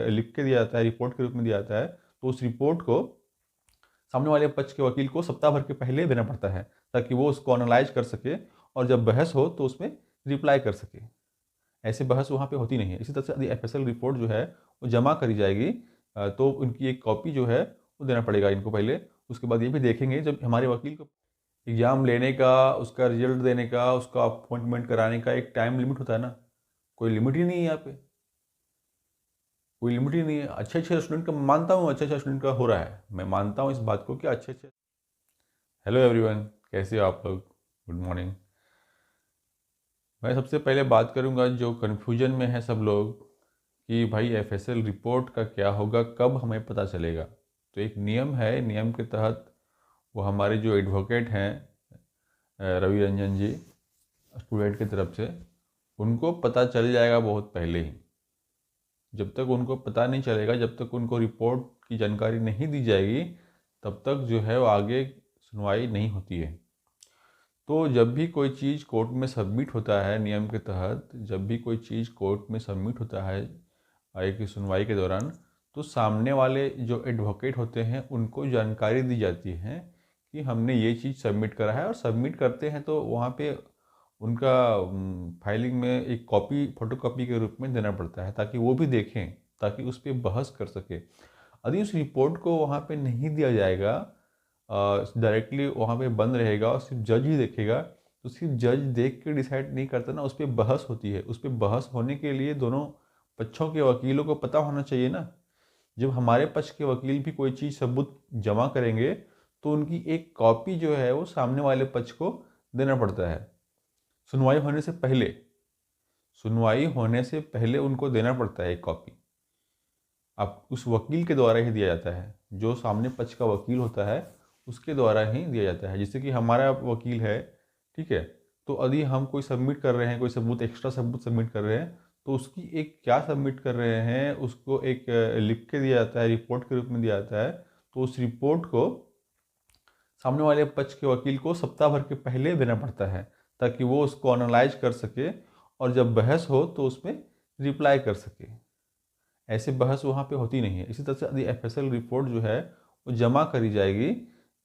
लिख के दिया जाता है, रिपोर्ट के रूप में दिया जाता है, तो उस रिपोर्ट को सामने वाले पक्ष के वकील को सप्ताह भर के पहले देना पड़ता है, ताकि वो उसको एनालाइज कर सके और जब बहस हो तो उसमें रिप्लाई कर सके। ऐसे बहस वहाँ पे होती नहीं है। इसी तरह से यदि एफएसएल रिपोर्ट जो है वो जमा करी जाएगी तो उनकी एक कॉपी जो है वो देना पड़ेगा इनको पहले। उसके बाद ये भी देखेंगे जब हमारे वकील को एग्ज़ाम लेने का, उसका रिजल्ट देने का, उसका अपॉइंटमेंट कराने का एक टाइम लिमिट होता है ना, कोई लिमिट ही नहीं है यहाँ पे, कोई लिमिट ही नहीं है। अच्छे स्टूडेंट का मानता हूँ, अच्छे स्टूडेंट का हो रहा है, मैं मानता हूँ इस बात को कि अच्छे। हेलो एवरीवन, कैसे हो आप लोग? Good morning. मैं सबसे पहले बात करूंगा जो कन्फ्यूजन में है सब लोग कि भाई एफएसएल रिपोर्ट का क्या होगा, कब हमें पता चलेगा। तो एक नियम है, नियम के तहत वो हमारे जो एडवोकेट हैं रवि रंजन जी, स्टूडेंट की तरफ से, उनको पता चल जाएगा बहुत पहले ही। जब तक उनको पता नहीं चलेगा, जब तक उनको रिपोर्ट की जानकारी नहीं दी जाएगी, तब तक जो है वो आगे सुनवाई नहीं होती है। तो जब भी कोई चीज़ कोर्ट में सबमिट होता है नियम के तहत, जब भी कोई चीज़ कोर्ट में सबमिट होता है एक सुनवाई के दौरान, तो सामने वाले जो एडवोकेट होते हैं उनको जानकारी दी जाती है कि हमने ये चीज़ सबमिट करा है। और सबमिट करते हैं तो वहाँ पे उनका फाइलिंग में एक कॉपी, फोटोकॉपी के रूप में देना पड़ता है, ताकि वो भी देखें, ताकि उस पर बहस कर सके। यदि उस रिपोर्ट को वहाँ पे नहीं दिया जाएगा, डायरेक्टली वहाँ पे बंद रहेगा और सिर्फ जज ही देखेगा, तो सिर्फ जज देख के डिसाइड नहीं करता ना, उस पर बहस होती है। उस पर बहस होने के लिए दोनों पक्षों के वकीलों को पता होना चाहिए ना। जब हमारे पक्ष के वकील भी कोई चीज़ सबूत जमा करेंगे तो उनकी एक कॉपी जो है वो सामने वाले पक्ष को देना पड़ता है सुनवाई होने से पहले। सुनवाई होने से पहले उनको देना पड़ता है एक कॉपी। अब उस वकील के द्वारा ही दिया जाता है, जो सामने पक्ष का वकील होता है उसके द्वारा ही दिया जाता है। जैसे कि हमारा वकील है, ठीक है, तो यदि हम कोई सबमिट कर रहे हैं, कोई सबूत, एक्स्ट्रा सबूत सबमिट कर रहे हैं, तो उसकी एक क्या सबमिट कर रहे हैं उसको एक लिख के दिया जाता है, रिपोर्ट के रूप में दिया जाता है। तो उस रिपोर्ट को सामने वाले पक्ष के वकील को सप्ताह भर के पहले देना पड़ता है, ताकि वो उसको एनालाइज कर सके और जब बहस हो तो उसमें रिप्लाई कर सके। ऐसे बहस वहाँ पे होती नहीं है। इसी तरह से यदि एफएसएल रिपोर्ट जो है वो जमा करी जाएगी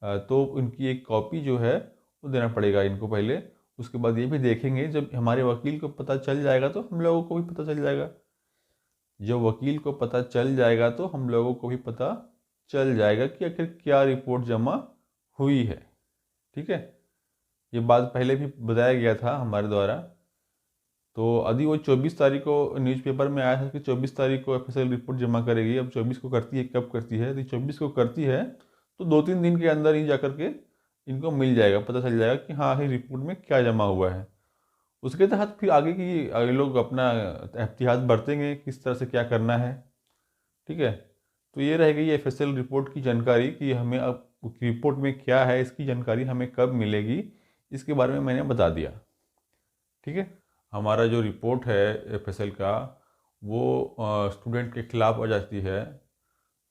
तो उनकी एक कॉपी जो है वो देना पड़ेगा इनको पहले। उसके बाद ये भी देखेंगे, जब हमारे वकील को पता चल जाएगा तो हम लोगों को भी पता चल जाएगा। जब वकील को पता चल जाएगा तो हम लोगों को भी पता चल जाएगा कि आखिर क्या रिपोर्ट जमा हुई है। ठीक है, ये बात पहले भी बताया गया था हमारे द्वारा। तो यदि वो 24 तारीख को न्यूज़पेपर में आया था कि 24 तारीख को एफएसएल रिपोर्ट जमा करेगी, अब 24 को करती है, कब करती है? यदि 24 को करती है तो 2-3 दिन के अंदर ही जाकर के इनको मिल जाएगा, पता चल जाएगा कि हाँ, आखिर रिपोर्ट में क्या जमा हुआ है। उसके तहत फिर आगे लोग अपना एहतियात बरतेंगे किस तरह से क्या करना है। ठीक है, तो ये रह गई एफएसएल रिपोर्ट की जानकारी कि हमें अब रिपोर्ट में क्या है, इसकी जानकारी हमें कब मिलेगी, इसके बारे में मैंने बता दिया। ठीक है, हमारा जो रिपोर्ट है एफएसएल का वो स्टूडेंट के खिलाफ आ जाती है,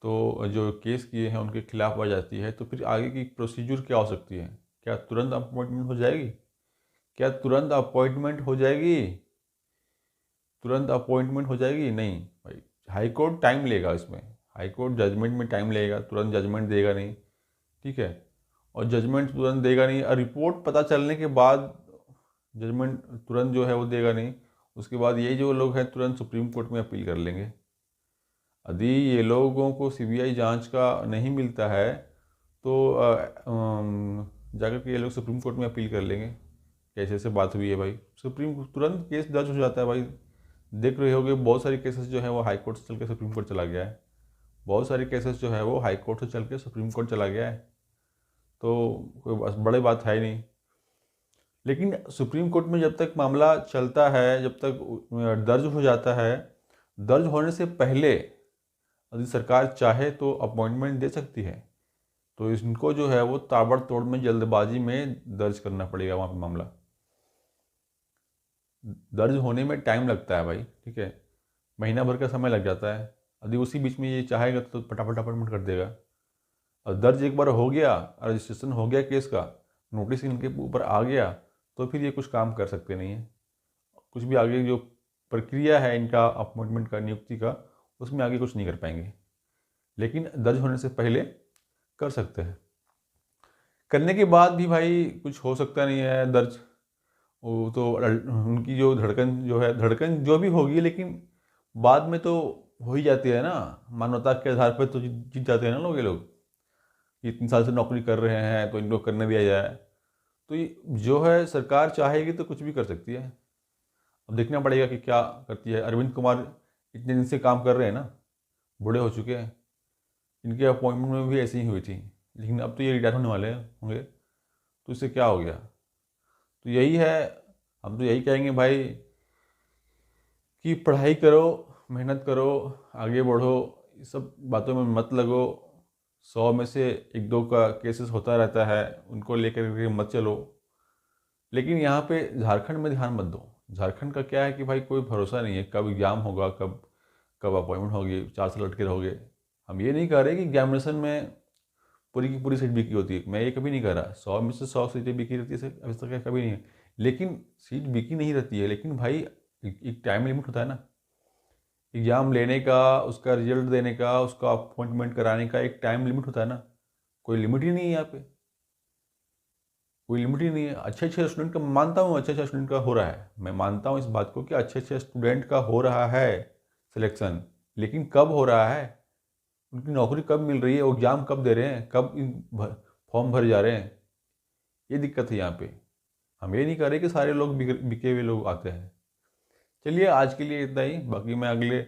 तो जो केस किए हैं उनके खिलाफ आ जाती है। तो फिर आगे की प्रोसीजर क्या हो सकती है? क्या तुरंत अपॉइंटमेंट हो जाएगी? क्या तुरंत अपॉइंटमेंट हो जाएगी? तुरंत अपॉइंटमेंट हो जाएगी? नहीं भाई, हाई कोर्ट टाइम लेगा इसमें। हाई कोर्ट जजमेंट में टाइम लगेगा, तुरंत जजमेंट देगा नहीं। ठीक है, और जजमेंट तुरंत देगा नहीं, और रिपोर्ट पता चलने के बाद जजमेंट तुरंत जो है वो देगा नहीं। उसके बाद ये जो लोग हैं तुरंत सुप्रीम कोर्ट में अपील कर लेंगे। यदि ये लोगों को सीबीआई जांच का नहीं मिलता है तो जाकर के ये लोग सुप्रीम कोर्ट में अपील कर लेंगे। कैसे से बात हुई है भाई, सुप्रीम तुरंत केस दर्ज हो जाता है भाई। देख रहे होगे बहुत सारी केसेस जो है वो हाई कोर्ट से चल के सुप्रीम कोर्ट चला गया है। बहुत सारी केसेस जो है वो हाई कोर्ट से चल के सुप्रीम कोर्ट चला गया है। तो कोई बड़ी बात है ही नहीं। लेकिन सुप्रीम कोर्ट में जब तक मामला चलता है, जब तक दर्ज हो जाता है, दर्ज होने से पहले यदि सरकार चाहे तो अपॉइंटमेंट दे सकती है। तो इनको जो है वो ताबड़तोड़ में जल्दबाजी में दर्ज करना पड़ेगा वहाँ पे मामला। दर्ज होने में टाइम लगता है भाई, ठीक है, महीना भर का समय लग जाता है। यदि उसी बीच में ये चाहेगा तो फटाफट अपॉइंटमेंट कर देगा। और दर्ज एक बार हो गया, रजिस्ट्रेशन हो गया केस का, नोटिस इनके ऊपर आ गया, तो फिर ये कुछ काम कर सकते नहीं है। कुछ भी आगे जो प्रक्रिया है इनका अपॉइंटमेंट का, नियुक्ति का, उसमें आगे कुछ नहीं कर पाएंगे, लेकिन दर्ज होने से पहले कर सकते हैं। करने के बाद भी भाई कुछ हो सकता नहीं है दर्ज, वो तो उनकी जो धड़कन जो भी होगी, लेकिन बाद में तो हो ही जाती है ना, मानवता के आधार पर तो जीत जाते हैं ना लोग, ये लोग इतने साल से नौकरी कर रहे हैं तो इनको करने दिया जाए। तो ये जो है सरकार चाहेगी तो कुछ भी कर सकती है। अब देखना पड़ेगा कि क्या करती है। अरविंद कुमार इतने दिन से काम कर रहे हैं ना, बूढ़े हो चुके हैं, इनके अपॉइंटमेंट में भी ऐसी ही हुई थी, लेकिन अब तो ये रिटायर होने वाले होंगे, तो इससे क्या हो गया। तो यही है, हम तो यही कहेंगे भाई कि पढ़ाई करो, मेहनत करो, आगे बढ़ो, इस सब बातों में मत लगो। 100 में से 1-2 का केसेस होता रहता है, उनको लेकर के मत चलो। लेकिन यहाँ पे झारखंड में ध्यान मत दो। झारखंड का क्या है कि भाई कोई भरोसा नहीं है, कब एग्ज़ाम होगा, कब कब अपॉइंटमेंट होगी, 4 साल अटके रहोगे। हम ये नहीं कह रहे कि एग्जामिनेशन में पूरी की पूरी सीट बिकी होती है, मैं ये कभी नहीं कह रहा। 100 में से 100 सीटें बिकी रहती है, अभी तक कभी नहीं है। लेकिन सीट बिकी नहीं रहती है, लेकिन भाई एक टाइम लिमिट होता है ना एग्ज़ाम लेने का, उसका रिजल्ट देने का, उसका अपॉइंटमेंट कराने का एक टाइम लिमिट होता है ना। कोई लिमिट ही नहीं है यहाँ पे, कोई लिमिट ही नहीं है। अच्छे अच्छे स्टूडेंट का मानता हूँ, अच्छे अच्छे स्टूडेंट का हो रहा है, मैं मानता हूँ इस बात को कि अच्छे अच्छे स्टूडेंट का हो रहा है सिलेक्शन, लेकिन कब हो रहा है, उनकी नौकरी कब मिल रही है, वो एग्ज़ाम कब दे रहे हैं, कब फॉर्म भर जा रहे हैं, ये दिक्कत है यहाँ पे। हम ये नहीं कर रहे कि सारे लोग बिके हुए लोग आते हैं। चलिए आज के लिए इतना ही, बाकी मैं अगले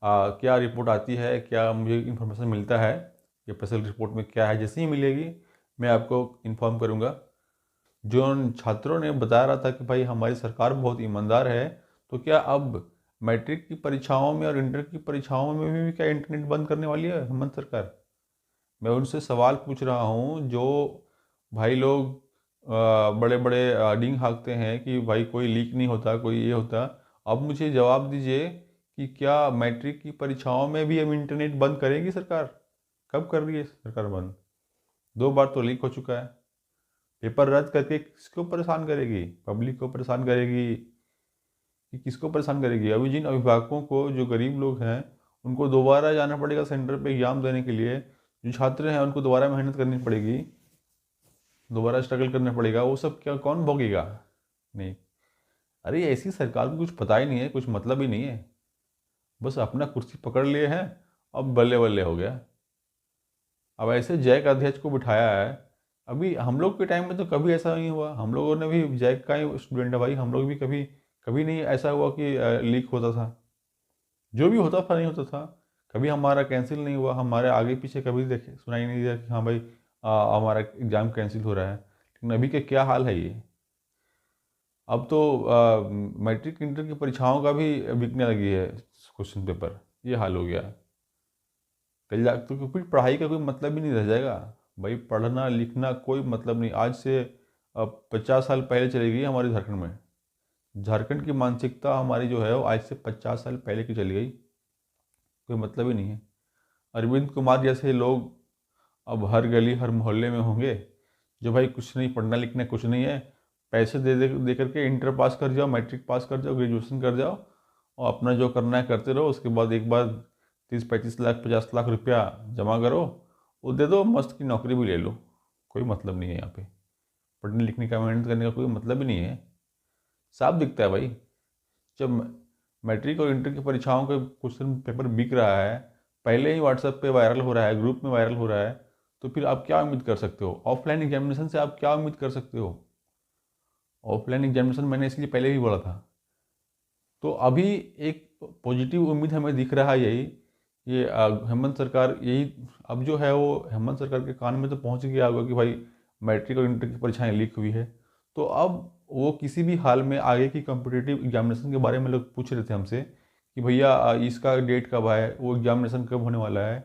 क्या रिपोर्ट आती है, क्या मुझे इन्फॉर्मेशन मिलता है, ये स्पेशल रिपोर्ट में क्या है, जैसे ही मिलेगी मैं आपको इन्फॉर्म करूँगा। जो उन छात्रों ने बता रहा था कि भाई हमारी सरकार बहुत ईमानदार है, तो क्या अब मैट्रिक की परीक्षाओं में और इंटर की परीक्षाओं में भी क्या इंटरनेट बंद करने वाली है हेमंत सरकार? मैं उनसे सवाल पूछ रहा हूँ, जो भाई लोग बड़े बड़े डींग हाँकते हैं कि भाई कोई लीक नहीं होता, कोई ये होता। अब मुझे जवाब दीजिए कि क्या मैट्रिक की परीक्षाओं में भी अब इंटरनेट बंद करेगी सरकार? कब कर रही है सरकार बंद? 2 बार तो लीक हो चुका है। पेपर रद्द करके किसको परेशान करेगी? पब्लिक को परेशान करेगी कि किसको परेशान करेगी? अभी जिन अभिभावकों को, जो गरीब लोग हैं, उनको दोबारा जाना पड़ेगा सेंटर पे एग्जाम देने के लिए, जो छात्र हैं उनको दोबारा मेहनत करनी पड़ेगी, दोबारा स्ट्रगल करना पड़ेगा, वो सब क्या कौन भोगेगा? नहीं। अरे ऐसी सरकार को कुछ पता ही नहीं है, कुछ मतलब ही नहीं है, बस अपना कुर्सी पकड़ लिए हैं, अब बल्ले बल्ले हो गया। अब ऐसे जैक अध्यक्ष को बिठाया है। अभी हम लोग के टाइम में तो कभी ऐसा नहीं हुआ, हम लोगों ने भी जैक का ही स्टूडेंट है भाई, हम लोग भी कभी कभी नहीं ऐसा हुआ कि लीक होता था। जो भी होता था नहीं होता था, कभी हमारा कैंसिल नहीं हुआ, हमारे आगे पीछे कभी देखे सुनाई नहीं दिया कि हाँ भाई हमारा एग्ज़ाम कैंसिल हो रहा है। लेकिन अभी के क्या हाल है ये, अब तो मैट्रिक इंटर की परीक्षाओं का भी बिकने लगी है क्वेश्चन पेपर, ये हाल हो गया। कल जा तो फिर पढ़ाई का कोई मतलब ही नहीं रह जाएगा भाई, पढ़ना लिखना कोई मतलब नहीं। आज से 50 साल पहले चली गई हमारे झारखंड में, झारखंड की मानसिकता हमारी जो है वो आज से 50 साल पहले की चली गई, कोई मतलब ही नहीं है। अरविंद कुमार जैसे लोग अब हर गली हर मोहल्ले में होंगे, जो भाई कुछ नहीं, पढ़ना लिखना कुछ नहीं है, पैसे दे करके इंटर पास कर जाओ, मैट्रिक पास कर जाओ, ग्रेजुएशन कर जाओ, और अपना जो करना है करते रहो। उसके बाद एक बार 30-35 लाख 50 लाख रुपया जमा करो, वो दे दो, मस्त की नौकरी भी ले लो, कोई मतलब नहीं है यहाँ पे। पढ़ने लिखने का, मेहनत करने का कोई मतलब ही नहीं है, साफ दिखता है भाई। जब मैट्रिक और इंटर की परीक्षाओं का क्वेश्चन पेपर बिक रहा है, पहले ही व्हाट्सएप पे वायरल हो रहा है, ग्रुप में वायरल हो रहा है, तो फिर आप क्या उम्मीद कर सकते हो? ऑफलाइन एग्जामिनेशन से आप क्या उम्मीद कर सकते हो? ऑफलाइन एग्जामिनेशन मैंने इसलिए पहले भी बोला था। तो अभी एक पॉजिटिव उम्मीद हमें दिख रहा है, यही ये हेमंत सरकार, यही अब जो है वो हेमंत सरकार के कान में तो पहुंच गया होगा कि भाई मैट्रिक और इंटर की परीक्षाएं लीक हुई है। तो अब वो किसी भी हाल में आगे की कॉम्पिटिटिव एग्जामिनेशन के बारे में लोग पूछ रहे थे हमसे कि भैया इसका डेट कब है, वो एग्जामिनेशन कब होने वाला है।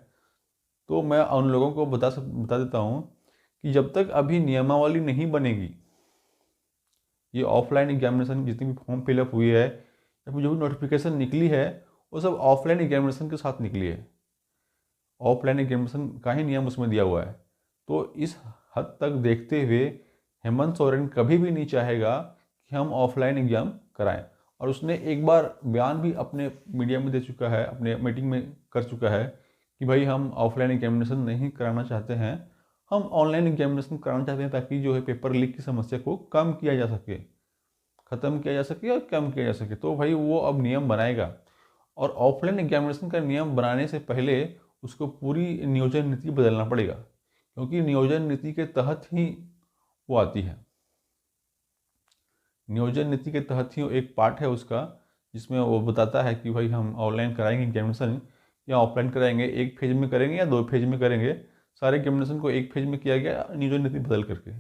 तो मैं उन लोगों को बता देता हूँ कि जब तक अभी नियमावली नहीं बनेगी, ये ऑफलाइन एग्जामिनेशन जितनी भी फॉर्म फिलअप हुई है या फिर जो भी नोटिफिकेशन निकली है, वो सब ऑफलाइन एग्जामिनेशन के साथ निकली है। ऑफलाइन एग्जामिनेशन का ही नियम उसमें दिया हुआ है। तो इस हद तक देखते हुए हेमंत सोरेन कभी भी नहीं चाहेगा कि हम ऑफलाइन एग्ज़ाम कराएं। और उसने एक बार बयान भी अपने मीडिया में दे चुका है, अपने मीटिंग में कर चुका है कि भाई हम ऑफलाइन एग्जामिनेशन नहीं कराना चाहते हैं, हम ऑनलाइन एग्जामिनेशन कराना चाहते हैं, ताकि जो है पेपर लीक की समस्या को कम किया जा सके, ख़त्म किया जा सके और कम किया जा सके। तो भाई वो अब नियम बनाएगा, और ऑफलाइन एग्जामिनेशन का नियम बनाने से पहले उसको पूरी नियोजन नीति बदलना पड़ेगा, क्योंकि नियोजन नीति के तहत ही वो आती है। नियोजन नीति के तहत ही एक पार्ट है उसका, जिसमें वो बताता है कि भाई हम ऑनलाइन कराएंगे एग्जामिनेशन या ऑफलाइन कराएंगे, एक फेज में करेंगे या 2 फेज में करेंगे। सारे एग्जामिनेशन को एक फेज में किया गया नियोजन नीति बदल करके।